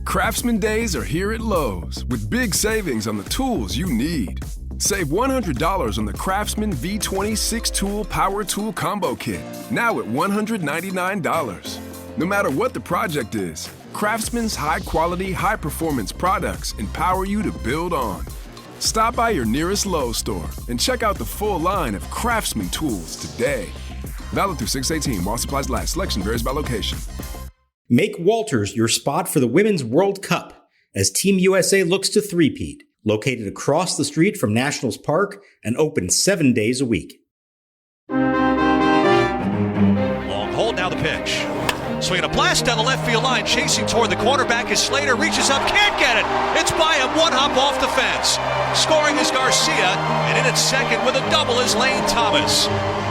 Craftsman Days are here at Lowe's with big savings on the tools you need. Save $100 on the Craftsman V20 6-tool power tool combo kit, now at $199. No matter what the project is, Craftsman's high-quality, high-performance products empower you to build on. Stop by your nearest Lowe's store and check out the full line of Craftsman tools today. Valid through 6/18 while supplies last. Selection varies by location. Make Walters your spot for the Women's World Cup as Team USA looks to three-peat. Located across the street from Nationals Park and open 7 days a week. Long hold, now the pitch. Swinging a blast down the left field line, chasing toward the cornerback as Slater reaches up, can't get it. It's by him, one hop off the fence. Scoring is Garcia, and in at second with a double is Lane Thomas.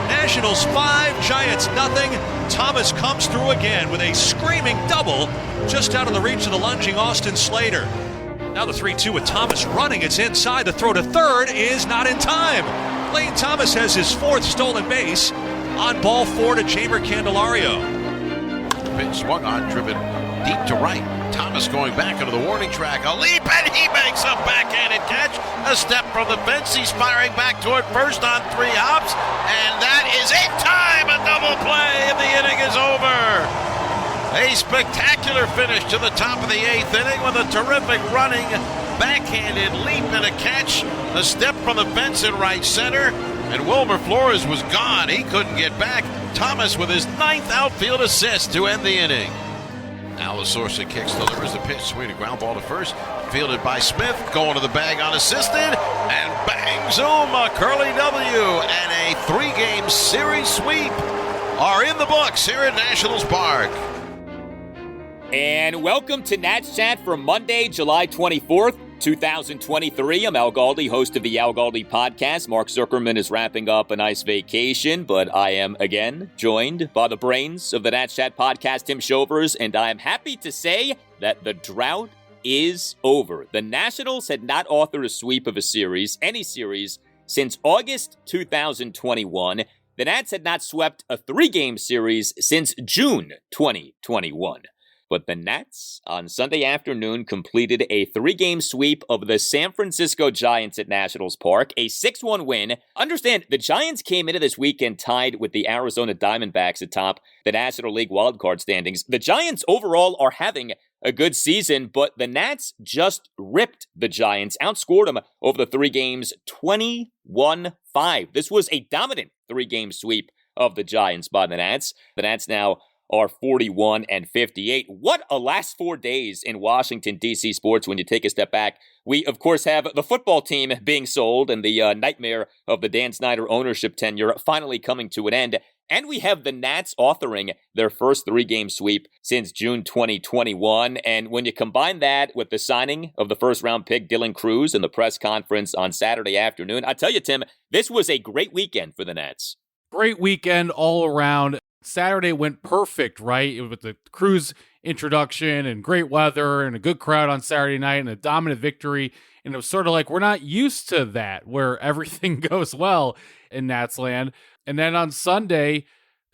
Nationals 5, Giants nothing. Thomas comes through again with a screaming double just out of the reach of the lunging Austin Slater. Now the 3-2 with Thomas running. It's inside. The throw to third is not in time. Lane Thomas has his 4th stolen base on ball 4 to Jeimer Candelario. Pitch swung on, driven deep to right. Thomas going back into the warning track. A leap, and he makes a backhanded catch. A step from the fence. He's firing back toward first on 3 hops. And that is in time. A double play, and the inning is over. A spectacular finish to the top of the 8th inning with a terrific running backhanded leap and a catch. A step from the fence in right center. And Wilmer Flores was gone. He couldn't get back. Thomas with his 9th outfield assist to end the inning. Alasorsa kicks, delivers the pitch, swing, a ground ball to first. Fielded by Smith, going to the bag unassisted. And bang, zoom, a curly W. And a 3-game series sweep are in the books here at Nationals Park. And welcome to Nats Chat for Monday, July 24th, 2023. I'm Al Galdi, host of the Al Galdi podcast. Mark Zuckerman is wrapping up a nice vacation, but I am again joined by the brains of the Nats Chat podcast, Tim Shovers, and I am happy to say that the drought is over. The Nationals had not authored a sweep of a series, any series, since August 2021. The Nats had not swept a 3-game series since June 2021. But the Nats, on Sunday afternoon, completed a 3-game sweep of the San Francisco Giants at Nationals Park, a 6-1 win. Understand, the Giants came into this weekend tied with the Arizona Diamondbacks atop the National League wildcard standings. The Giants overall are having a good season, but the Nats just ripped the Giants, outscored them over the 3 games 21-5. This was a dominant 3-game sweep of the Giants by the Nats. The Nats now are 41-58. What a last 4 days in Washington, D.C. sports when you take a step back. We, of course, have the football team being sold and the nightmare of the Dan Snyder ownership tenure finally coming to an end. And we have the Nats authoring their first 3-game sweep since June 2021. And when you combine that with the signing of the first-round pick Dylan Cruz in the press conference on Saturday afternoon, I tell you, Tim, this was a great weekend for the Nats. Great weekend all around. Saturday went perfect, right? With the Cruz introduction and great weather and a good crowd on Saturday night and a dominant victory. And it was sort of like, we're not used to that, where everything goes well in Nats land. And then on Sunday,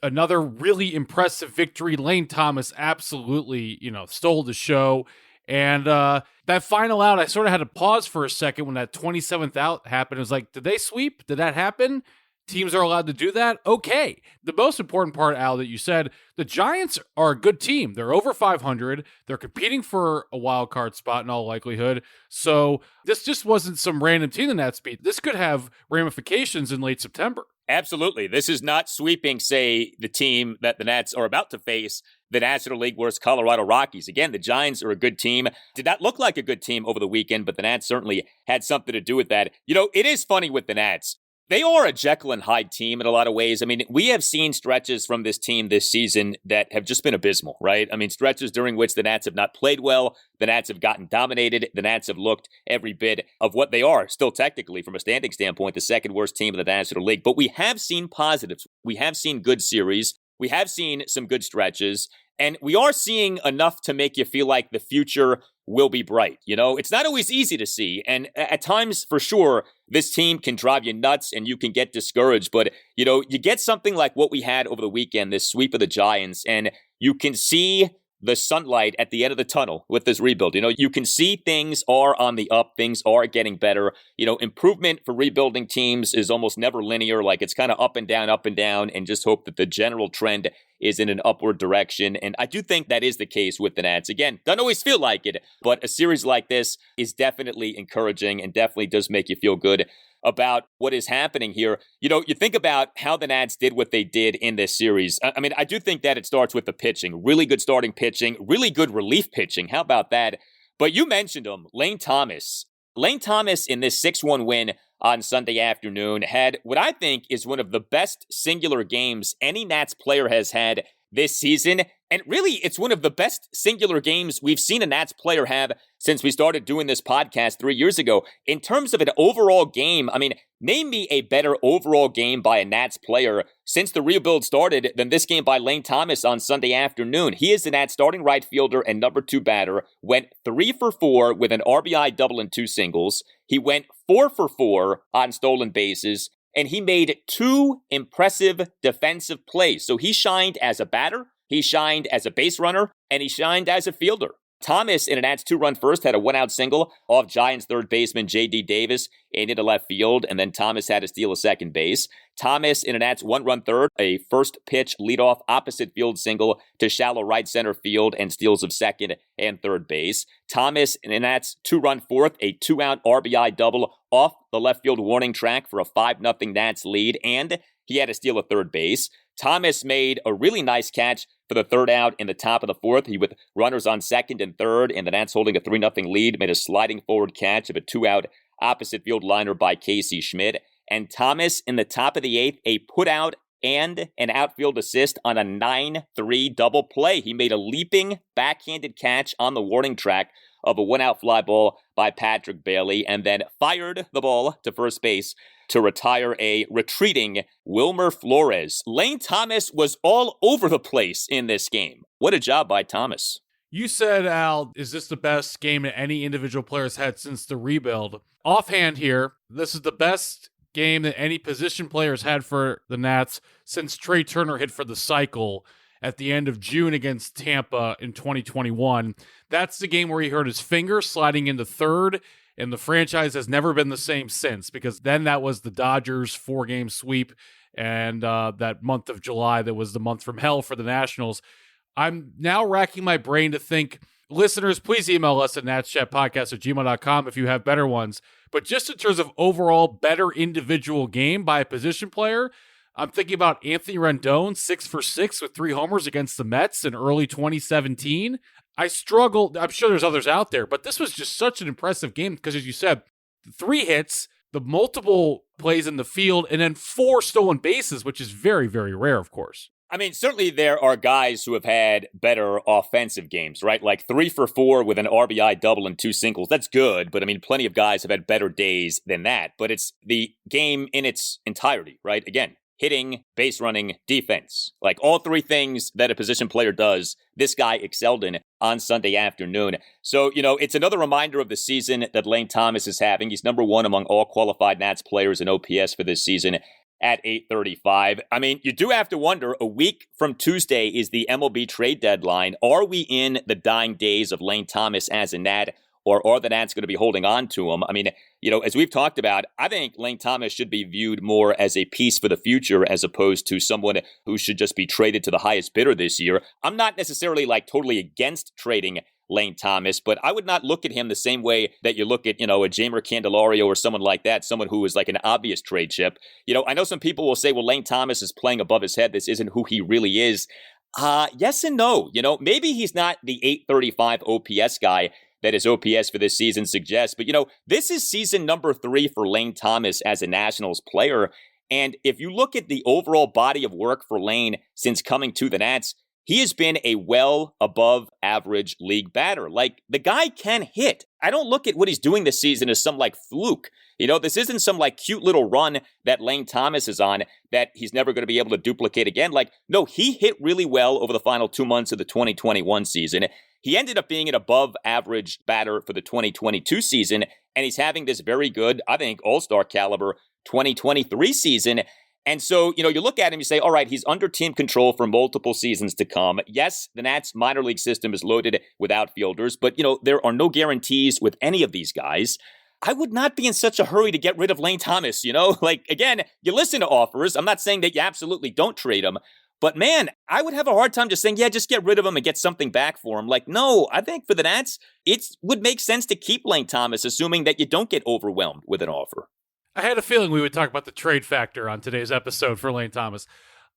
another really impressive victory. Lane Thomas absolutely, stole the show. And that final out, I sort of had to pause for a second when that 27th out happened. It was like, did they sweep? Did that happen? Teams are allowed to do that? Okay. The most important part, Al, that you said, the Giants are a good team. They're over 500. They're competing for a wild card spot in all likelihood. So this just wasn't some random team the Nats beat. This could have ramifications in late September. Absolutely. This is not sweeping, say, the team that the Nats are about to face, the National League worst Colorado Rockies. Again, the Giants are a good team. Did not look like a good team over the weekend, but the Nats certainly had something to do with that. It is funny with the Nats. They are a Jekyll and Hyde team in a lot of ways. I mean, we have seen stretches from this team this season that have just been abysmal, right? I mean, stretches during which the Nats have not played well, the Nats have gotten dominated, the Nats have looked every bit of what they are, still technically, from a standing standpoint, the second worst team in the National League. But we have seen positives. We have seen good series. We have seen some good stretches. And we are seeing enough to make you feel like the future will be bright. It's not always easy to see. And at times, for sure, this team can drive you nuts and you can get discouraged. But, you get something like what we had over the weekend, this sweep of the Giants, and you can see the sunlight at the end of the tunnel with this rebuild. You can see things are on the up, things are getting better. Improvement for rebuilding teams is almost never linear. Like, it's kind of up and down, and just hope that the general trend is in an upward direction. And I do think that is the case with the Nats. Again, doesn't always feel like it, but a series like this is definitely encouraging and definitely does make you feel good about what is happening here. You think about how the Nats did what they did in this series. I mean, I do think that it starts with the pitching. Really good starting pitching, really good relief pitching. How about that? But you mentioned him, Lane Thomas. Lane Thomas in this 6-1 win on Sunday afternoon had what I think is one of the best singular games any Nats player has had this season. And really, it's one of the best singular games we've seen a Nats player have since we started doing this podcast 3 years ago. In terms of an overall game, I mean, name me a better overall game by a Nats player since the rebuild started than this game by Lane Thomas on Sunday afternoon. He is the Nats starting right fielder and number 2 batter, went 3 for 4 with an RBI double and 2 singles. He went 4 for 4 on stolen bases, and he made 2 impressive defensive plays. So he shined as a batter, he shined as a base runner, and he shined as a fielder. Thomas, in an Nats 2-run first, had a 1-out single off Giants third baseman J.D. Davis and into left field, and then Thomas had to steal a second base. Thomas, in an Nats 1-run third, a first pitch leadoff opposite field single to shallow right center field and steals of second and third base. Thomas, in an Nats 2-run fourth, a 2-out RBI double off the left field warning track for a 5-0 Nats lead, and he had to steal a third base. Thomas made a really nice catch for the third out in the top of the fourth. He, with runners on second and third, and the Nats holding a 3-0 lead, made a sliding forward catch of a 2-out opposite field liner by Casey Schmidt. And Thomas, in the top of the eighth, a put out and an outfield assist on a 9-3 double play. He made a leaping backhanded catch on the warning track of a 1-out fly ball by Patrick Bailey, and then fired the ball to first base to retire a retreating Wilmer Flores. Lane Thomas was all over the place in this game. What a job by Thomas. You said, Al, is this the best game that any individual player has had since the rebuild? Offhand here, this is the best game that any position player has had for the Nats since Trey Turner hit for the cycle at the end of June against Tampa in 2021. That's the game where he hurt his finger sliding into third, and the franchise has never been the same since, because then that was the Dodgers 4-game sweep, and that month of July, that was the month from hell for the Nationals. I'm now racking my brain to think, listeners, please email us at natschatpodcast@gmail.com if you have better ones. But just in terms of overall better individual game by a position player, I'm thinking about Anthony Rendon, 6 for 6 with 3 homers against the Mets in early 2017. I struggled. I'm sure there's others out there, but this was just such an impressive game because, as you said, 3 hits, the multiple plays in the field, and then 4 stolen bases, which is very, very rare, of course. I mean, certainly there are guys who have had better offensive games, right? Like 3 for 4 with an RBI double and 2 singles. That's good, but I mean, plenty of guys have had better days than that. But it's the game in its entirety, right? Again, hitting, base running, defense. Like all 3 things that a position player does, this guy excelled in on Sunday afternoon. So, it's another reminder of the season that Lane Thomas is having. He's number 1 among all qualified Nats players in OPS for this season at 835. I mean, you do have to wonder, a week from Tuesday is the MLB trade deadline. Are we in the dying days of Lane Thomas as a Nat, or are the Nats going to be holding on to him? I mean, as we've talked about, I think Lane Thomas should be viewed more as a piece for the future as opposed to someone who should just be traded to the highest bidder this year. I'm not necessarily totally against trading Lane Thomas, but I would not look at him the same way that you look at, a Jamer Candelario or someone like that, someone who is like an obvious trade chip. I know some people will say, well, Lane Thomas is playing above his head. This isn't who he really is. Yes and no. Maybe he's not the 835 OPS guy that his OPS for this season suggests, but this is season number 3 for Lane Thomas as a Nationals player. And if you look at the overall body of work for Lane since coming to the Nats, he has been a well above average league batter. The guy can hit. I don't look at what he's doing this season as some fluke. This isn't some cute little run that Lane Thomas is on that he's never going to be able to duplicate again. No, he hit really well over the final 2 months of the 2021 season. He ended up being an above average batter for the 2022 season, and he's having this very good, I think, all-star caliber 2023 season. And so, you look at him, you say, all right, he's under team control for multiple seasons to come. Yes, the Nats minor league system is loaded with outfielders, but, there are no guarantees with any of these guys. I would not be in such a hurry to get rid of Lane Thomas, again, you listen to offers. I'm not saying that you absolutely don't trade him, but man, I would have a hard time just saying, yeah, just get rid of him and get something back for him. No, I think for the Nats, it would make sense to keep Lane Thomas, assuming that you don't get overwhelmed with an offer. I had a feeling we would talk about the trade factor on today's episode for Lane Thomas.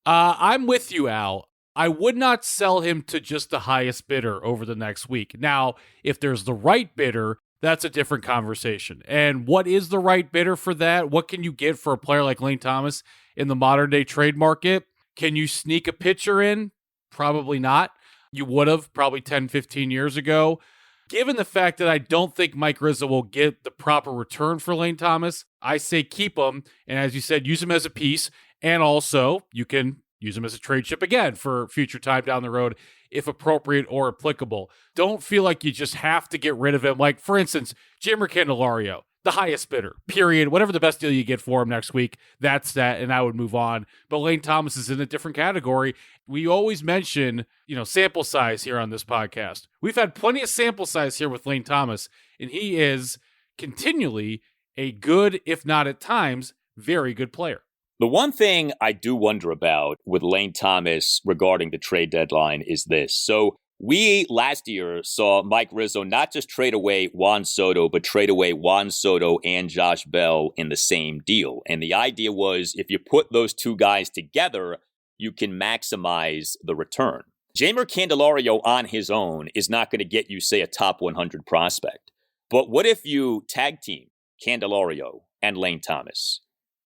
I'm with you, Al. I would not sell him to just the highest bidder over the next week. Now, if there's the right bidder, that's a different conversation. And what is the right bidder for that? What can you get for a player like Lane Thomas in the modern day trade market? Can you sneak a pitcher in? Probably not. You would have probably 10, 15 years ago. Given the fact that I don't think Mike Rizzo will get the proper return for Lane Thomas, I say keep him. And as you said, use him as a piece. And also, you can use him as a trade chip again for future time down the road, if appropriate or applicable. Don't feel like you just have to get rid of him. Like, for instance, Jeimer Candelario, the highest bidder, period. Whatever the best deal you get for him next week, that's that, and I would move on. But Lane Thomas is in a different category. We always mention, sample size here on this podcast. We've had plenty of sample size here with Lane Thomas, and he is continually a good, if not at times, very good player. The one thing I do wonder about with Lane Thomas regarding the trade deadline is this. So we last year saw Mike Rizzo not just trade away Juan Soto, but trade away Juan Soto and Josh Bell in the same deal. And the idea was if you put those two guys together, you can maximize the return. Jeimer Candelario on his own is not going to get you, say, a top 100 prospect. But what if you tag team Candelario and Lane Thomas?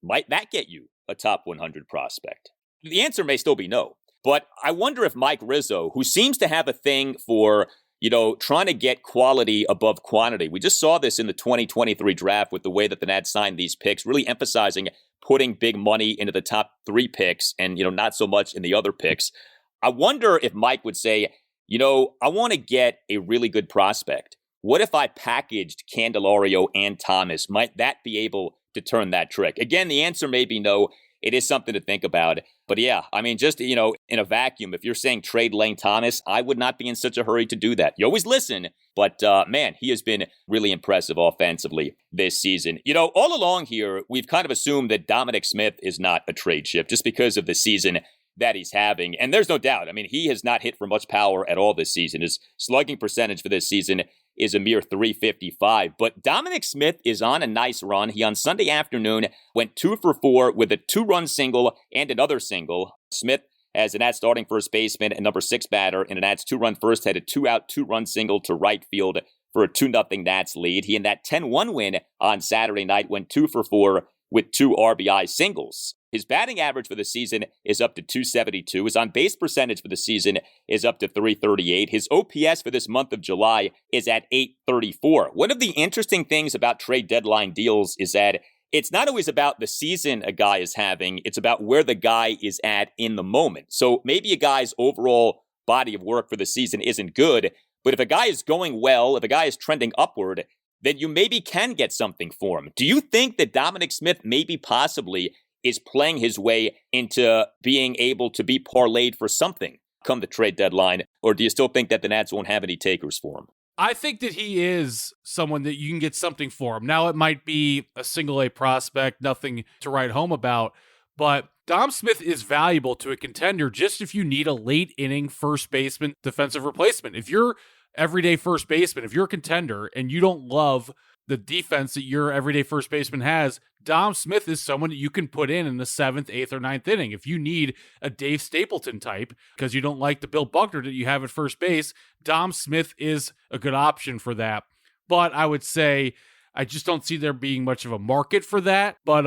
Might that get you a top 100 prospect? The answer may still be no. But I wonder if Mike Rizzo, who seems to have a thing for, trying to get quality above quantity. We just saw this in the 2023 draft with the way that the Nats signed these picks, really emphasizing putting big money into the top 3 picks and, not so much in the other picks. I wonder if Mike would say, I want to get a really good prospect. What if I packaged Candelario and Thomas? Might that be able to turn that trick? Again, the answer may be no. It is something to think about. But yeah, just, in a vacuum, if you're saying trade Lane Thomas, I would not be in such a hurry to do that. You always listen, but man, he has been really impressive offensively this season. All along here, we've kind of assumed that Dominic Smith is not a trade chip just because of the season that he's having. And there's no doubt. He has not hit for much power at all this season. His slugging percentage for this season is a mere .355. But Dominic Smith is on a nice run. He on Sunday afternoon went 2 for 4 with a 2-run single and another single. Smith, as an Nats starting first baseman and number 6 batter in an Nats 2-run first, had a 2-out, 2-run single to right field for a 2-0 Nats lead. He in that 10-1 win on Saturday night went 2 for 4 with 2 RBI singles. His batting average for the season is up to .272. His on-base percentage for the season is up to .338. His OPS for this month of July is at .834. One of the interesting things about trade deadline deals is that it's not always about the season a guy is having. It's about where the guy is at in the moment. So maybe a guy's overall body of work for the season isn't good, but if a guy is going well, if a guy is trending upward, then you maybe can get something for him. Do you think that Dominic Smith maybe possibly is playing his way into being able to be parlayed for something come the trade deadline? Or do you still think that the Nats won't have any takers for him? I think that he is someone that you can get something for him. Now, it might be a single A prospect, nothing to write home about, but Dom Smith is valuable to a contender just if you need a late inning first baseman defensive replacement. If you're everyday first baseman, if you're a contender and you don't love the defense that your everyday first baseman has, Dom Smith is someone that you can put in the 7th, 8th, or 9th inning. If you need a Dave Stapleton type because you don't like the Bill Buckner that you have at first base, Dom Smith is a good option for that. But I would say I just don't see there being much of a market for that. But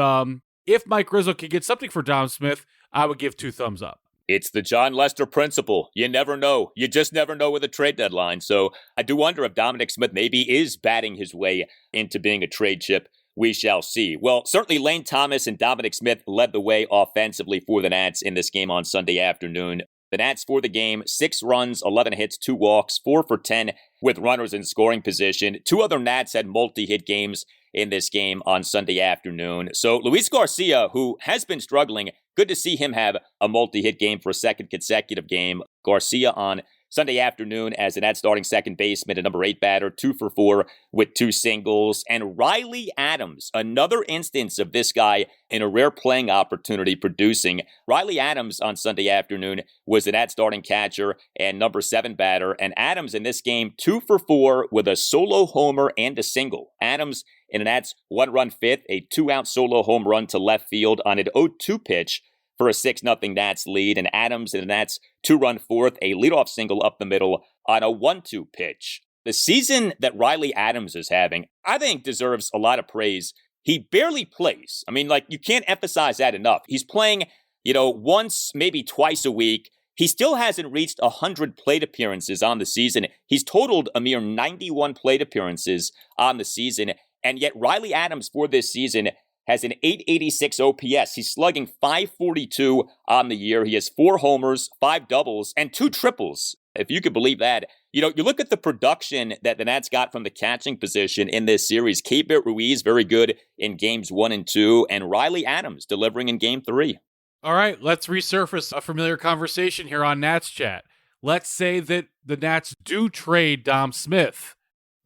if Mike Rizzo could get something for Dom Smith, I would give 2 thumbs up. It's the John Lester principle. You never know. You just never know with a trade deadline. So I do wonder if Dominic Smith maybe is batting his way into being a trade chip. We shall see. Well, certainly Lane Thomas and Dominic Smith led the way offensively for the Nats in this game on Sunday afternoon. The Nats for the game, 6 runs, 11 hits, 2 walks, 4 for 10 with runners in scoring position. 2 other Nats had multi-hit games in this game on Sunday afternoon. So Luis Garcia, who has been struggling, good to see him have a multi-hit game for a second consecutive game. Garcia on Sunday afternoon as an starting second baseman, a number 8 batter, 2 for 4 with 2 singles. And Riley Adams, another instance of this guy in a rare playing opportunity producing. Riley Adams on Sunday afternoon was an starting catcher and number 7 batter. And Adams in this game, 2 for 4 with a solo homer and a single. Adams in an 1-run fifth, a 2-out solo home run to left field on an 0-2 pitch for a 6-0 Nats lead, and Adams in the Nats 2-run fourth, a leadoff single up the middle on a 1-2 pitch. The season that Riley Adams is having, I think, deserves a lot of praise. He barely plays. I mean, you can't emphasize that enough. He's playing, once, maybe twice a week. He still hasn't reached 100 plate appearances on the season. He's totaled a mere 91 plate appearances on the season, and yet Riley Adams for this season has an 886 OPS. He's slugging .542 on the year. He has 4 homers, 5 doubles, and 2 triples, if you could believe that. You look at the production that the Nats got from the catching position in this series. Keibert Ruiz, very good in games 1 and 2, and Riley Adams delivering in game 3. All right, let's resurface a familiar conversation here on Nats Chat. Let's say that the Nats do trade Dom Smith.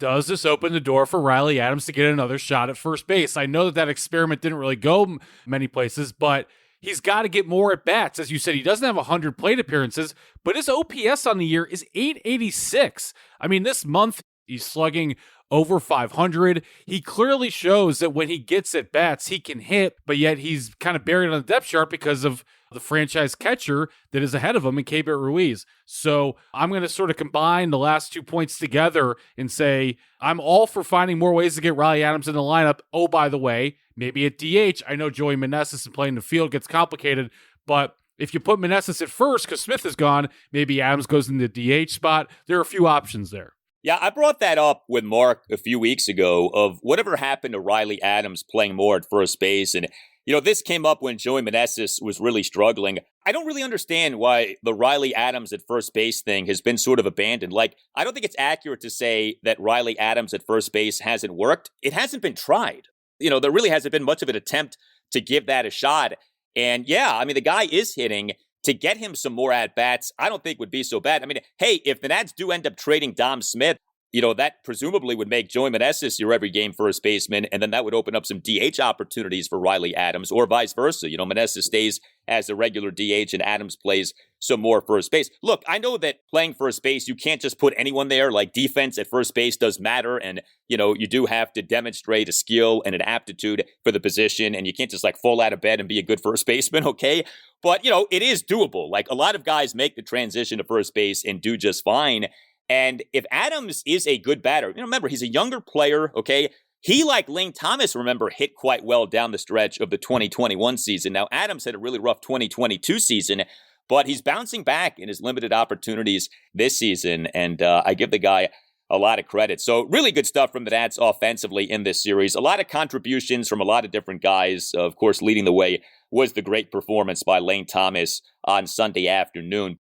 Does this open the door for Riley Adams to get another shot at first base? I know that experiment didn't really go many places, but he's got to get more at bats. As you said, he doesn't have 100 plate appearances, but his OPS on the year is 886. I mean, this month he's slugging over 500. He clearly shows that when he gets at bats, he can hit, but yet he's kind of buried on the depth chart because of the franchise catcher that is ahead of him in Keibert Ruiz. So I'm going to sort of combine the last 2 points together and say I'm all for finding more ways to get Riley Adams in the lineup. Oh, by the way, maybe at DH. I know Joey Meneses and playing the field gets complicated, but if you put Meneses at first because Smith is gone, maybe Adams goes in the DH spot. There are a few options there. Yeah, I brought that up with Mark a few weeks ago of whatever happened to Riley Adams playing more at first base. And, this came up when Joey Meneses was really struggling. I don't really understand why the Riley Adams at first base thing has been sort of abandoned. I don't think it's accurate to say that Riley Adams at first base hasn't worked. It hasn't been tried. There really hasn't been much of an attempt to give that a shot. And yeah, I mean, the guy is hitting. To get him some more at-bats, I don't think would be so bad. I mean, hey, if the Nats do end up trading Dom Smith, that presumably would make Joey Meneses your every game first baseman, and then that would open up some DH opportunities for Riley Adams, or vice versa. Meneses stays as a regular DH and Adams plays some more first base. Look, I know that playing first base, you can't just put anyone there. Defense at first base does matter, and, you do have to demonstrate a skill and an aptitude for the position, and you can't just, fall out of bed and be a good first baseman, okay? But, it is doable. A lot of guys make the transition to first base and do just fine. And if Adams is a good batter, remember, he's a younger player, okay? He, like Lane Thomas, remember, hit quite well down the stretch of the 2021 season. Now, Adams had a really rough 2022 season, but he's bouncing back in his limited opportunities this season, and I give the guy a lot of credit. So really good stuff from the Nats offensively in this series. A lot of contributions from a lot of different guys. Of course, leading the way was the great performance by Lane Thomas on Sunday afternoon.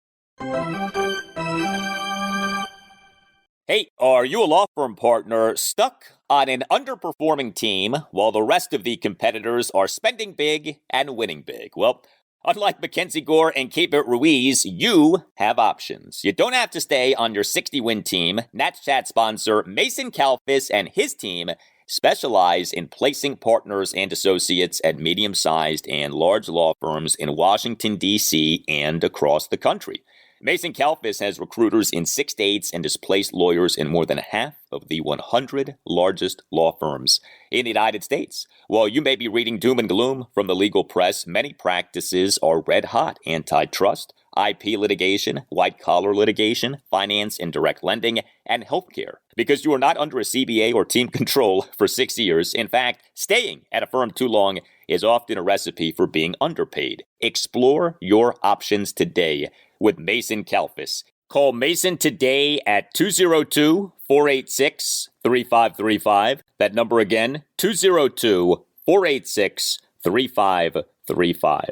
Hey, are you a law firm partner stuck on an underperforming team while the rest of the competitors are spending big and winning big? Well, unlike MacKenzie Gore and Keibert Ruiz, you have options. You don't have to stay on your 60-win team. Nats Chat sponsor Mason Kalfis and his team specialize in placing partners and associates at medium-sized and large law firms in Washington, D.C. and across the country. Mason Kalfis has recruiters in 6 states and has placed lawyers in more than half of the 100 largest law firms in the United States. While you may be reading doom and gloom from the legal press, many practices are red hot. Antitrust, IP litigation, white-collar litigation, finance and direct lending, and healthcare. Because you are not under a CBA or team control for 6 years. In fact, staying at a firm too long is often a recipe for being underpaid. Explore your options today with Mason Kalfis. Call Mason today at 202-486-3535. That number again, 202-486-3535.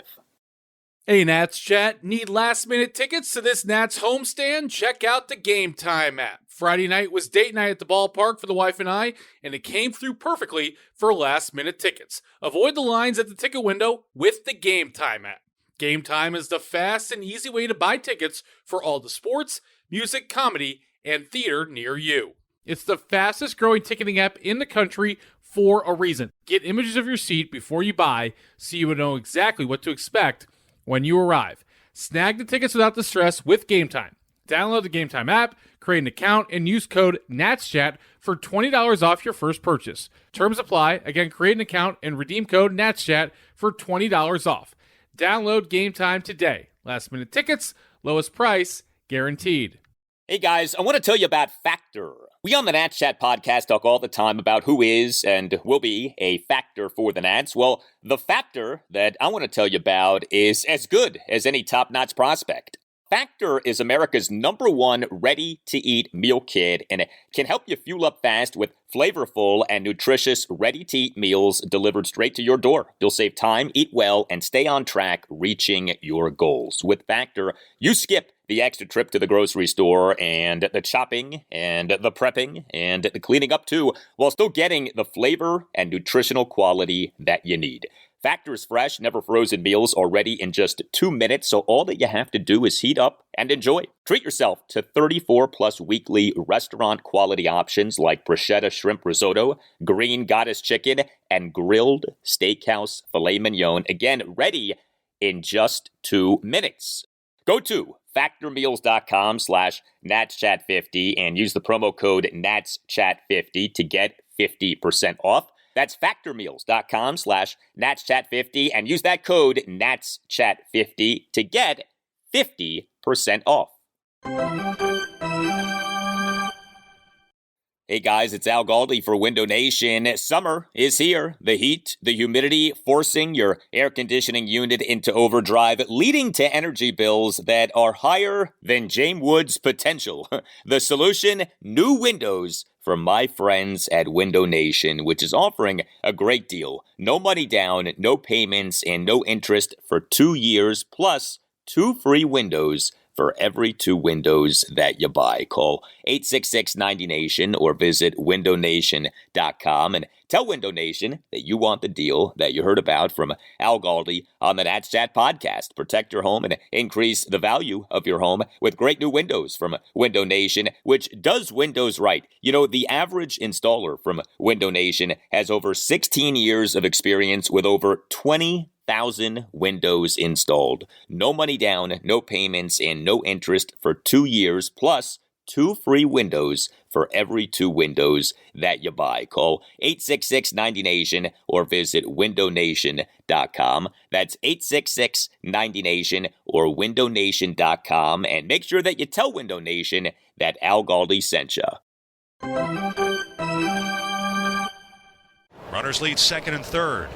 Hey Nats chat, need last minute tickets to this Nats homestand? Check out the Game Time app. Friday night was date night at the ballpark for the wife and I, and it came through perfectly for last minute tickets. Avoid the lines at the ticket window with the Game Time app. Game Time is the fast and easy way to buy tickets for all the sports, music, comedy, and theater near you. It's the fastest growing ticketing app in the country for a reason. Get images of your seat before you buy so you will know exactly what to expect when you arrive. Snag the tickets without the stress with Game Time. Download the Game Time app, create an account, and use code NATSCHAT for $20 off your first purchase. Terms apply. Again, create an account and redeem code NATSCHAT for $20 off. Download Game Time today. Last minute tickets, lowest price, guaranteed. Hey guys, I want to tell you about Factor. We on the Nats Chat podcast talk all the time about who is and will be a factor for the Nats. Well, the factor that I want to tell you about is as good as any top-notch prospect. Factor is America's #1 ready-to-eat meal kit, and it can help you fuel up fast with flavorful and nutritious ready-to-eat meals delivered straight to your door. You'll save time, eat well, and stay on track reaching your goals. With Factor, you skip the extra trip to the grocery store and the chopping and the prepping and the cleaning up too, while still getting the flavor and nutritional quality that you need. Factor's fresh, never frozen meals are ready in just 2 minutes, so all that you have to do is heat up and enjoy. Treat yourself to 34-plus weekly restaurant-quality options like bruschetta shrimp risotto, green goddess chicken, and grilled steakhouse filet mignon. Again, ready in just 2 minutes. Go to factormeals.com/NatsChat50 and use the promo code NatsChat50 to get 50% off. That's factormeals.com/NatsChat50 and use that code NatsChat50 to get 50% off. Hey guys, it's Al Galdi for Window Nation. Summer is here. The heat, the humidity, forcing your air conditioning unit into overdrive, leading to energy bills that are higher than James Wood's potential. The solution? New windows from my friends at Window Nation, which is offering a great deal. No money down, no payments, and no interest for 2 years, plus 2 free windows for every 2 windows that you buy. Call 866-90-NATION or visit windownation.com and tell Window Nation that you want the deal that you heard about from Al Galdi on the Nats Chat podcast. Protect your home and increase the value of your home with great new windows from Window Nation, which does windows right. You know, the average installer from Window Nation has over 16 years of experience with over 20,000 windows installed. No money down, no payments, and no interest for 2 years, plus 2 free windows for every 2 windows that you buy. Call 866-90-NATION or visit windownation.com. That's 866-90-NATION or windownation.com. And make sure that you tell Window Nation that Al Galdi sent you. Runners lead second and third.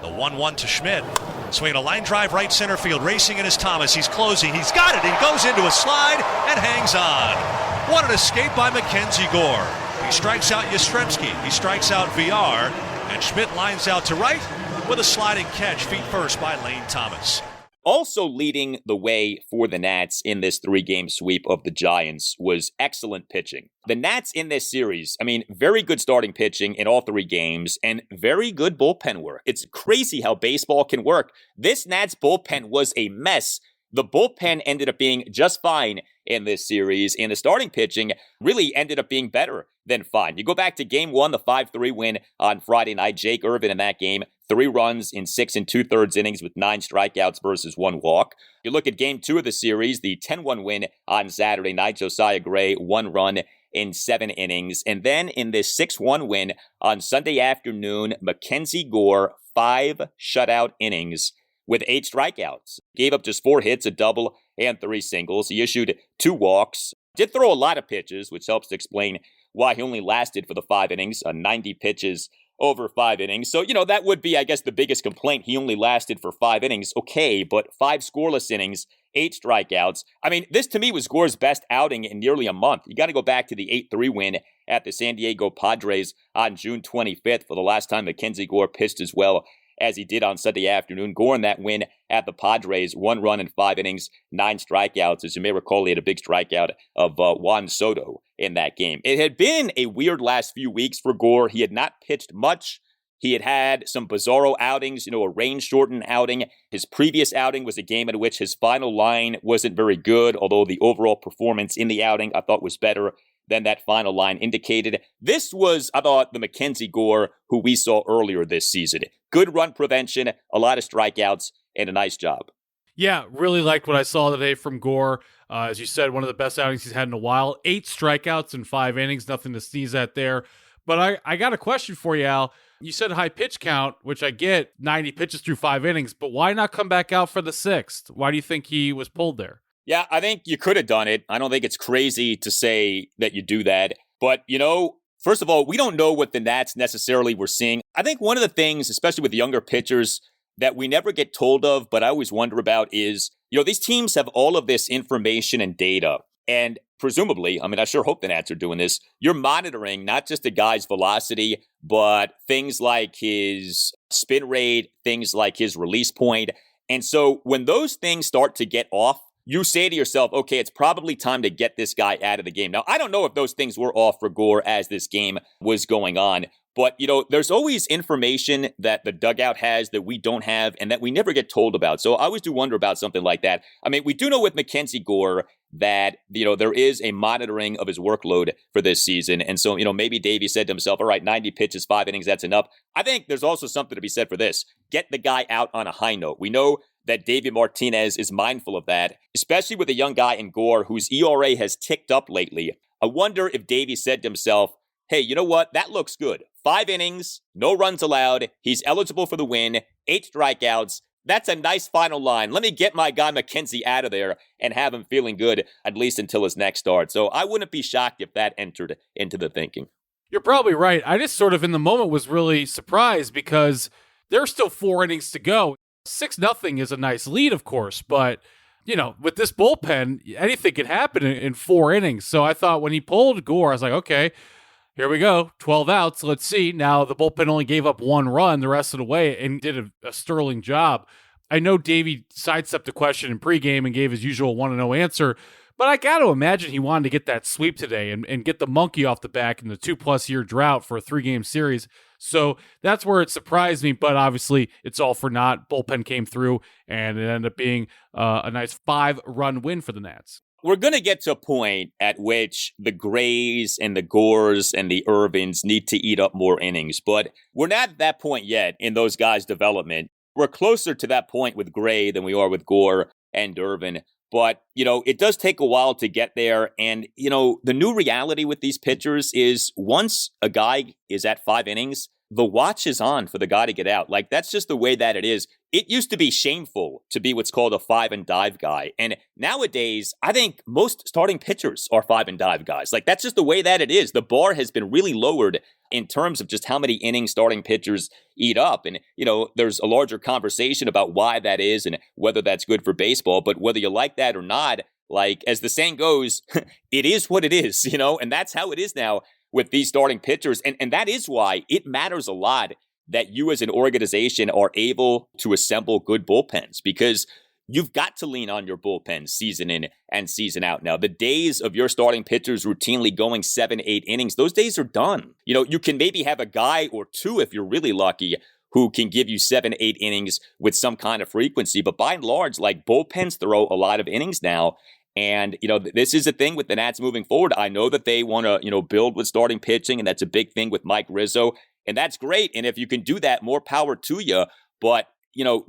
The 1-1 to Schmidt. Swinging a line drive right center field. Racing in is Thomas. He's closing. He's got it. He goes into a slide and hangs on. What an escape by MacKenzie Gore. He strikes out Yastrzemski. He strikes out VR. And Schmidt lines out to right with a sliding catch. Feet first by Lane Thomas. Also leading the way for the Nats in this 3-game sweep of the Giants was excellent pitching. The Nats in this series, very good starting pitching in all 3 games and very good bullpen work. It's crazy how baseball can work. This Nats bullpen was a mess. The bullpen ended up being just fine in this series, and the starting pitching really ended up being better than fine. You go back to Game 1, the 5-3 win on Friday night. Jake Irvin in that game, 3 runs in 6 2/3 innings with 9 strikeouts versus 1 walk. You look at Game 2 of the series, the 10-1 win on Saturday night. Josiah Gray, 1 run in 7 innings. And then in this 6-1 win on Sunday afternoon, MacKenzie Gore, 5 shutout innings with 8 strikeouts. Gave up just 4 hits, a double, and 3 singles. He issued 2 walks. Did throw a lot of pitches, which helps to explain why he only lasted for the 5 innings, 90 pitches over 5 innings. So, that would be, I guess, the biggest complaint. He only lasted for 5 innings. Okay, but 5 scoreless innings, 8 strikeouts. This to me was Gore's best outing in nearly a month. You got to go back to the 8-3 win at the San Diego Padres on June 25th for the last time MacKenzie Gore pitched as well as he did on Sunday afternoon. Gore in that win at the Padres, 1 run in 5 innings, 9 strikeouts. As you may recall, he had a big strikeout of Juan Soto in that game. It had been a weird last few weeks for Gore. He had not pitched much. He had some bizarro outings, a rain-shortened outing. His previous outing was a game in which his final line wasn't very good, although the overall performance in the outing I thought was better than that final line indicated. This was, I thought, the MacKenzie Gore who we saw earlier this season. Good run prevention, a lot of strikeouts, and a nice job. Yeah, really liked what I saw today from Gore. As you said, one of the best outings he's had in a while. 8 strikeouts in 5 innings, nothing to sneeze at there. But I got a question for you, Al. You said high pitch count, which I get, 90 pitches through 5 innings, but why not come back out for the 6th? Why do you think he was pulled there? Yeah, I think you could have done it. I don't think it's crazy to say that you do that. But, first of all, we don't know what the Nats necessarily were seeing. I think one of the things, especially with younger pitchers, that we never get told of, but I always wonder about is, these teams have all of this information and data. And presumably, I sure hope the Nats are doing this, you're monitoring not just a guy's velocity, but things like his spin rate, things like his release point. And so when those things start to get off, you say to yourself, okay, it's probably time to get this guy out of the game. Now, I don't know if those things were off for Gore as this game was going on, but, there's always information that the dugout has that we don't have and that we never get told about. So I always do wonder about something like that. We do know with MacKenzie Gore that, there is a monitoring of his workload for this season. And so, maybe Davey said to himself, all right, 90 pitches, 5 innings, that's enough. I think there's also something to be said for this. Get the guy out on a high note. We know that Davey Martinez is mindful of that, especially with a young guy in Gore whose ERA has ticked up lately. I wonder if Davey said to himself, hey, you know what? That looks good. 5 innings, no runs allowed. He's eligible for the win, 8 strikeouts. That's a nice final line. Let me get my guy MacKenzie out of there and have him feeling good, at least until his next start. So I wouldn't be shocked if that entered into the thinking. You're probably right. I just sort of in the moment was really surprised because there's still 4 innings to go. 6-0 is a nice lead, of course, but with this bullpen, anything could happen in 4 innings. So I thought when he pulled Gore, I was like, okay, here we go, 12 outs. Let's see. Now the bullpen only gave up 1 run the rest of the way and did a sterling job. I know Davey sidestepped the question in pregame and gave his usual 1-0 answer, but I got to imagine he wanted to get that sweep today and get the monkey off the back in the 2+ year drought for a 3-game series. So that's where it surprised me, but obviously it's all for naught. Bullpen came through and it ended up being a nice 5-run win for the Nats. We're going to get to a point at which the Grays and the Gores and the Irvins need to eat up more innings, but we're not at that point yet in those guys' development. We're closer to that point with Gray than we are with Gore and Irvin. But, it does take a while to get there. And, the new reality with these pitchers is once a guy is at 5 innings, the watch is on for the guy to get out. Like, that's just the way that it is. It used to be shameful to be what's called a 5-and-dive guy. And nowadays, I think most starting pitchers are 5-and-dive guys. Like, that's just the way that it is. The bar has been really lowered in terms of just how many innings starting pitchers eat up. And, there's a larger conversation about why that is and whether that's good for baseball. But whether you like that or not, like, as the saying goes, it is what it is, and that's how it is now with these starting pitchers. And that is why it matters a lot that you as an organization are able to assemble good bullpens, because you've got to lean on your bullpen season in and season out. Now, the days of your starting pitchers routinely going 7-8 innings, those days are done. You can maybe have a guy or two, if you're really lucky, who can give you 7-8 innings with some kind of frequency. But by and large, like, bullpens throw a lot of innings now. And, this is a thing with the Nats moving forward. I know that they want to, build with starting pitching, and that's a big thing with Mike Rizzo. And that's great. And if you can do that, more power to you. But,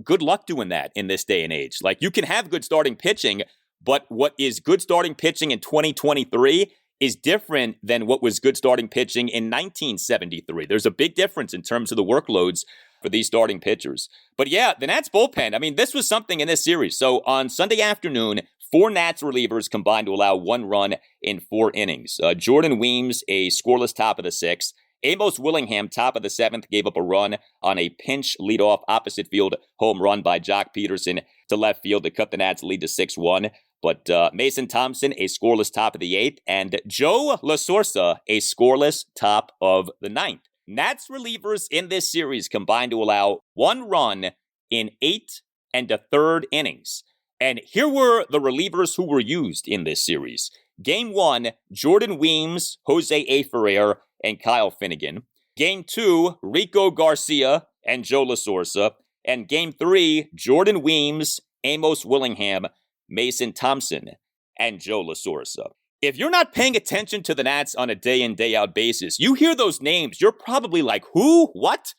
good luck doing that in this day and age. Like, you can have good starting pitching, but what is good starting pitching in 2023 is different than what was good starting pitching in 1973. There's a big difference in terms of the workloads for these starting pitchers. But yeah, the Nats bullpen, this was something in this series. So on Sunday afternoon, 4 Nats relievers combined to allow 1 run in 4 innings. Jordan Weems, a scoreless top of the 6th. Amos Willingham, top of the 7th, gave up a run on a pinch leadoff opposite field home run by Jock Peterson to left field to cut the Nats lead to 6-1. But Mason Thompson, a scoreless top of the 8th, and Joe La Sorsa, a scoreless top of the 9th. Nats relievers in this series combined to allow 1 run in 8 1/3 innings. And here were the relievers who were used in this series. Game 1, Jordan Weems, Jose A. Ferrer, and Kyle Finnegan. Game 2, Rico Garcia and Joe LaSorsa. And Game 3, Jordan Weems, Amos Willingham, Mason Thompson, and Joe LaSorsa. If you're not paying attention to the Nats on a day-in, day-out basis, you hear those names, you're probably like, who? What?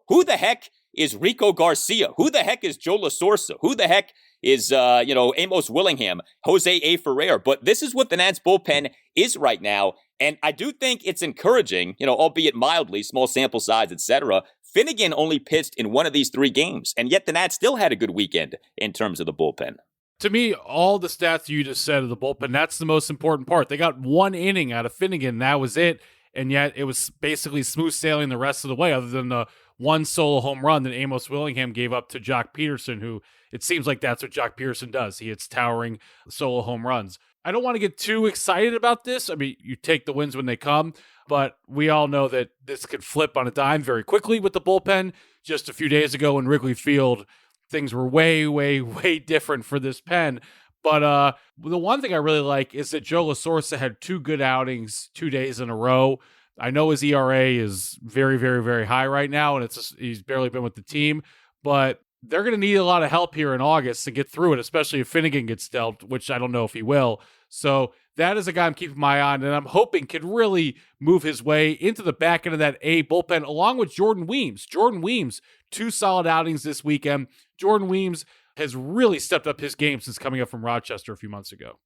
Who the heck is Rico Garcia? Who the heck is Joe LaSorsa? Who the heck is, Amos Willingham, Jose A. Ferrer? But this is what the Nats bullpen is right now. And I do think it's encouraging, albeit mildly, small sample size, etc. Finnegan only pitched in one of these 3 games, and yet the Nats still had a good weekend in terms of the bullpen. To me, all the stats you just said of the bullpen, that's the most important part. They got 1 inning out of Finnegan, that was it. And yet it was basically smooth sailing the rest of the way, other than the 1 solo home run that Amos Willingham gave up to Jock Peterson, who it seems like that's what Jock Peterson does. He hits towering solo home runs. I don't want to get too excited about this. I mean, you take the wins when they come, but we all know that this could flip on a dime very quickly with the bullpen. Just a few days ago in Wrigley Field, things were way, way, way different for this pen. But the one thing I really like is that Joe LaSorsa had 2 good outings 2 days in a row. I know his ERA is very, very, very high right now, and he's barely been with the team. But they're going to need a lot of help here in August to get through it, especially if Finnegan gets dealt, which I don't know if he will. So that is a guy I'm keeping my eye on, and I'm hoping could really move his way into the back end of that A bullpen, along with Jordan Weems. Jordan Weems, 2 solid outings this weekend. Jordan Weems has really stepped up his game since coming up from Rochester a few months ago.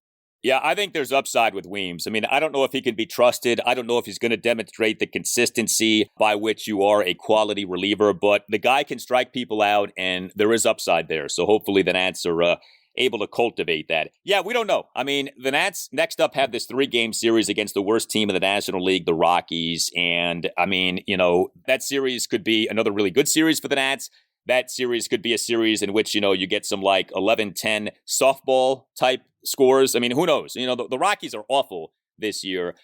Yeah, I think there's upside with Weems. I mean, I don't know if he can be trusted. I don't know if he's going to demonstrate the consistency by which you are a quality reliever, but the guy can strike people out, and there is upside there. So hopefully the Nats are able to cultivate that. Yeah, we don't know. I mean, the Nats next up have this 3-game series against the worst team in the National League, the Rockies. And I mean, that series could be another really good series for the Nats. That series could be a series in which, you get some like 11-10 softball type scores. I mean, who knows? The Rockies are awful this year.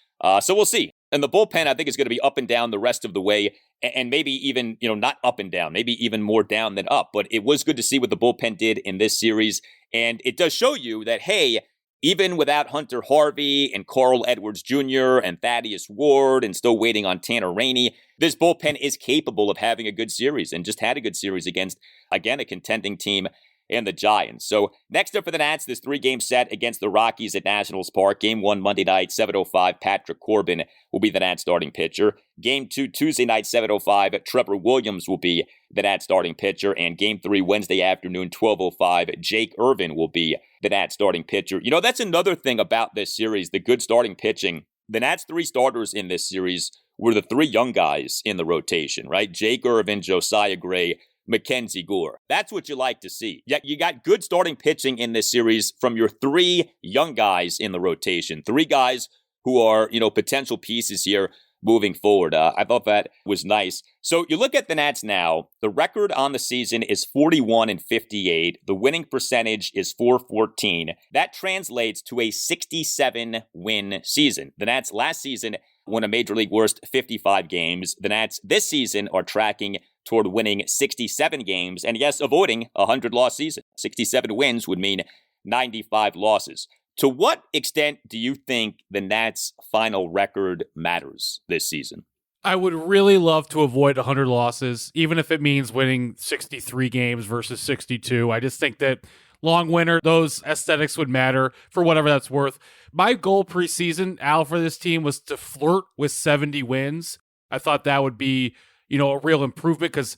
So we'll see. And the bullpen, I think, is going to be up and down the rest of the way. And maybe even, not up and down, maybe even more down than up. But it was good to see what the bullpen did in this series. And it does show you that, hey, even without Hunter Harvey and Carl Edwards Jr. and Thaddeus Ward and still waiting on Tanner Rainey, this bullpen is capable of having a good series and just had a good series against, again, a contending team and the Giants. So next up for the Nats, this 3-game set against the Rockies at Nationals Park. Game 1, Monday night, 7:05, Patrick Corbin will be the Nats starting pitcher. Game 2, Tuesday night, 7:05, Trevor Williams will be the Nats starting pitcher. And Game 3, Wednesday afternoon, 12:05, Jake Irvin will be the Nats starting pitcher. That's another thing about this series, the good starting pitching. The Nats' 3 starters in this series were the 3 young guys in the rotation, right? Jake Irvin, Josiah Gray, MacKenzie Gore. That's what you like to see. Yeah, you got good starting pitching in this series from your 3 young guys in the rotation. 3 guys who are, potential pieces here moving forward. I thought that was nice. So you look at the Nats now, the record on the season is 41-58. The winning percentage is .414. That translates to a 67-win season. The Nats last season won a Major League worst 55 games. The Nats this season are tracking toward winning 67 games, and yes, avoiding a 100-loss season. 67 wins would mean 95 losses. To what extent do you think the Nats' final record matters this season? I would really love to avoid 100 losses, even if it means winning 63 games versus 62. I just think that long winter, those aesthetics would matter for whatever that's worth. My goal preseason, Al, for this team was to flirt with 70 wins. I thought that would be a real improvement because,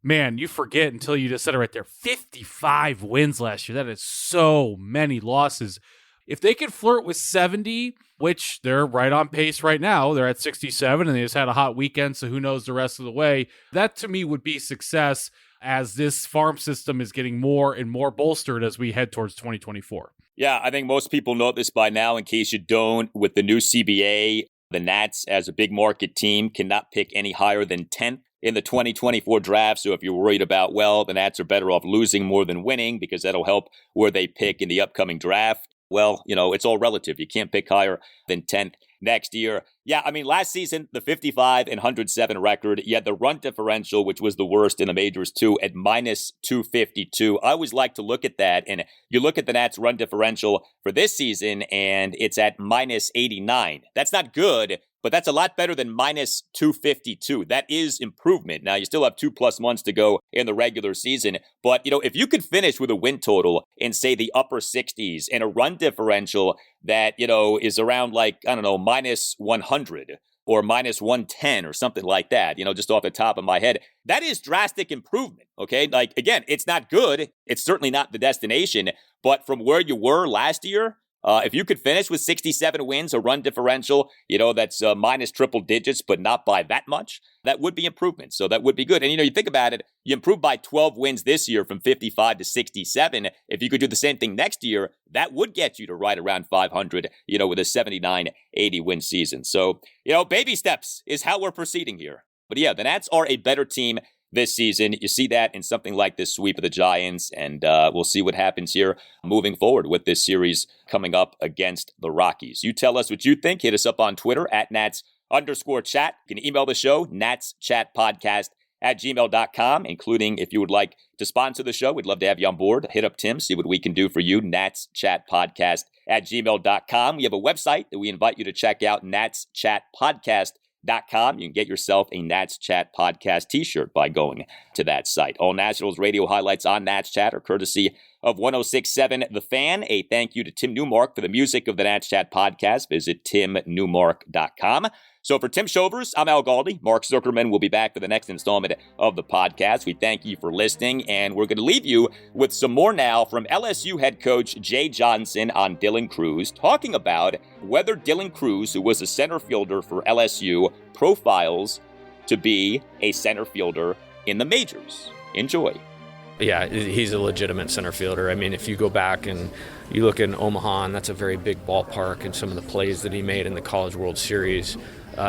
man, you forget until you just said it right there. 55 wins last year. That is so many losses. If they could flirt with 70, which they're right on pace right now, they're at 67 and they just had a hot weekend, so who knows the rest of the way. That to me would be success as this farm system is getting more and more bolstered as we head towards 2024. Yeah, I think most people know this by now. In case you don't, with the new CBA, the Nats, as a big market team, cannot pick any higher than 10th in the 2024 draft. So if you're worried about, the Nats are better off losing more than winning because that'll help where they pick in the upcoming draft, it's all relative. You can't pick higher than 10th next year. Yeah, I mean, last season, the 55 and 107 record, you had the run differential, which was the worst in the majors too, at minus 252. I always like to look at that, and you look at the Nats run differential for this season, and it's at minus 89. That's not good, but that's a lot better than minus 252. That is improvement. Now, you still have 2+ months to go in the regular season, but, if you could finish with a win total in, say, the upper 60s and a run differential that, is around minus 100 or minus 110 or something like that, just off the top of my head, that is drastic improvement, okay? Again, it's not good. It's certainly not the destination, but from where you were last year, if you could finish with 67 wins, a run differential, that's minus triple digits, but not by that much, that would be improvement. So that would be good. And, you think about it, you improve by 12 wins this year from 55 to 67. If you could do the same thing next year, that would get you to right around 500, with a 79-80 win season. So, baby steps is how we're proceeding here. But yeah, the Nats are a better team this season. You see that in something like this sweep of the Giants, and we'll see what happens here moving forward with this series coming up against the Rockies. You tell us what you think. Hit us up on Twitter at Nats_chat. You can email the show, natschatpodcast@gmail.com, including if you would like to sponsor the show. We'd love to have you on board. Hit up Tim, see what we can do for you, natschatpodcast@gmail.com. We have a website that we invite you to check out, natschatpodcast.com. You can get yourself a Nats Chat podcast t-shirt by going to that site. All Nationals radio highlights on Nats Chat are courtesy of 106.7 The Fan. A thank you to Tim Newmark for the music of the Nats Chat podcast. Visit timnewmark.com. So for Tim Shovers, I'm Al Galdi. Mark Zuckerman will be back for the next installment of the podcast. We thank you for listening, and we're going to leave you with some more now from LSU head coach Jay Johnson on Dylan Crews, talking about whether Dylan Crews, who was a center fielder for LSU, profiles to be a center fielder in the majors. Enjoy. Yeah, he's a legitimate center fielder. I mean, if you go back and you look in Omaha, and that's a very big ballpark, and some of the plays that he made in the College World Series,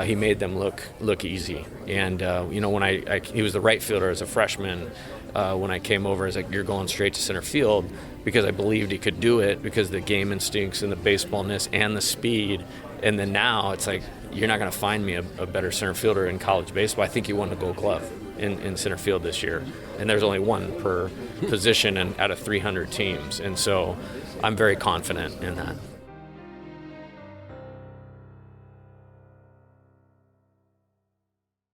he made them look easy. And, when he was the right fielder as a freshman, when I came over, I was like, you're going straight to center field, because I believed he could do it because the game instincts and the baseballness and the speed. And then now it's like, you're not going to find me a better center fielder in college baseball. I think he won the Gold Glove in center field this year. And there's only one per position and out of 300 teams. And so I'm very confident in that.